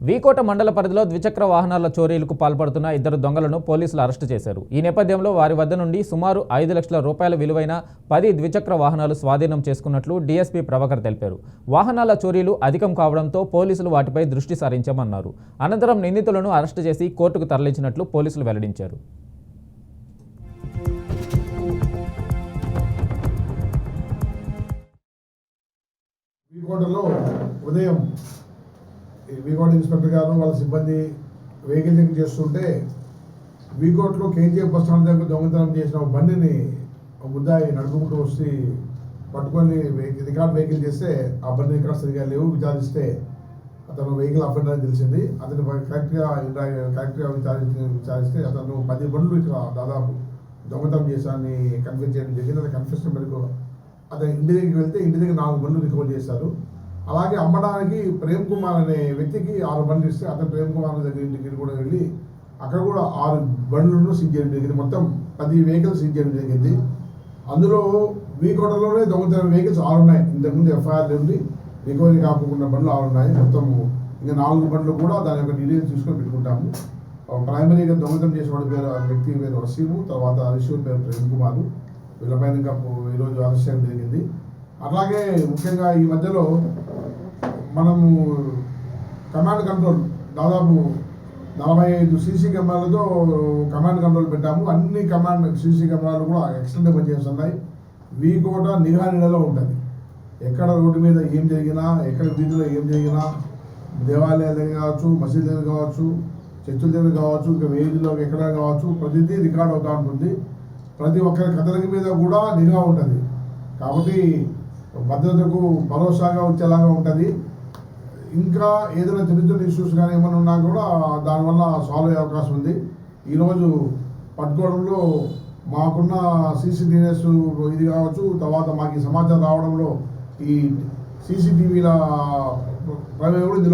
వీకోట మండల పరిధిలో ద్విచక్ర వాహనాల చోరీలకు పాల్పడుతున్న ఇద్దరు దొంగలను పోలీసులు అరెస్టు చేశారు. ఈ నేపథ్యంలో వారి వద్ద నుండి సుమారు 5 లక్షల రూపాయల విలువైన 10 ద్విచక్ర వాహనాలు స్వాధీనం చేసుకున్నట్లు డీఎస్పీ ప్రభాకర్ తెలిపారు. వాహనాల చోరీలు అధికం కావడంతో పోలీసులు వాటిపై దృష్టి సారించామన్నారు. అనంతరం నిందితులను అరెస్టు చేసి కోర్టుకు తరలించినట్లు పోలీసులు వెల్లడించారు. వీకోటలో ఉదయం వీకోట ఇన్స్పెక్టర్ గారు వాళ్ళ సిబ్బంది వెహికల్ చెక్ చేస్తుంటే వీకోట్లో కేజీఎఫ్ బస్ స్టాండ్ దగ్గర దొంగతనం చేసిన ఒక బండిని ఒక ముద్దాయి నడుపుకుంటూ వచ్చి పట్టుకొని రికార్డ్ వెహికల్ చేస్తే ఆ బండి రికార్డ్ సరిగా లేవు. విచారిస్తే అతను వెహికల్ అఫెండర్ అని తెలిసింది. అతను కరెక్ట్గా విచారిస్తే అతను 10 బండ్లు ఇక్కడ దాదాపు దొంగతనం చేశానని కన్ఫ్యూజ్ చేయడం జరిగింది. అది కన్ఫ్యూషన్ మేరకు అతను ఇంటి దగ్గరికి వెళ్తే ఇంటి దగ్గర 4 బండ్లు రికవర్ చేశారు. అలాగే అమ్మడానికి ప్రేమ్ కుమార్ అనే వ్యక్తికి 6 బండ్లు ఇస్తే అతను ప్రేమ్ కుమార్ దగ్గర ఇంటికి కూడా వెళ్ళి అక్కడ కూడా 6 బండ్లను సీజ్ చేయడం జరిగింది. మొత్తం 10 వెహికల్స్ సీజ్ చేయడం జరిగింది. అందులో వీకోటలోనే దొంగతనం వెహికల్స్ 6 ఉన్నాయి. ఇంతకుముందు ఎఫ్ఐఆర్ ఉంది, రికవరీ కాకుండా బండ్లు 6 ఉన్నాయి. మొత్తం ఇంకా 4 బండ్లు కూడా దాని యొక్క డీటెయిల్స్ తీసుకొని పెట్టుకుంటాము. ప్రైమరీగా దొంగతనం చేసిన పేరు వ్యక్తి పేరు వసీము, తర్వాత రిషూర్ పేరు ప్రేమ్ కుమార్. వీళ్ళపైన ఇంకా ఈరోజు అరెస్ట్ చేయడం జరిగింది. అట్లాగే ముఖ్యంగా ఈ మధ్యలో మనము కమాండ్ కంట్రోల్ దాదాపు 45 సీసీ కెమెరాలతో కమాండ్ కంట్రోల్ పెట్టాము. అన్ని కమాండ్ సీసీ కెమెరాలు కూడా ఎక్సలెంట్గా పనిచేస్తున్నాయి. వీకోట నిఘా నీడలో ఉంటుంది. ఎక్కడ రోడ్డు మీద ఏం జరిగినా, ఎక్కడ వీధిలో ఏం జరిగినా, దేవాలయాల దగ్గర కావచ్చు, మసీదు దగ్గర కావచ్చు, చర్చిల దగ్గర కావచ్చు, ఇంకా వేదిలో ఎక్కడ కావచ్చు, ప్రతిదీ రికార్డ్ అవుతూ ఉంటుంది. ప్రతి ఒక్కరి కథలకి మీద కూడా నిఘా ఉంటుంది. కాబట్టి భద్రతకు భరోసాగా వచ్చేలాగా ఉంటుంది. ఇంకా ఏదైనా చిన్న చిన్న ఇష్యూస్ కానీ ఏమైనా ఉన్నా కూడా దానివల్ల సాల్వ్ అయ్యే అవకాశం ఉంది. ఈరోజు పట్టుకోవడంలో మాకున్న సీసీటీవీఎస్ ఇది కావచ్చు, తర్వాత మాకు ఈ సమాచారం రావడంలో ఈ సీసీటీవీల ప్రమేయం కూడా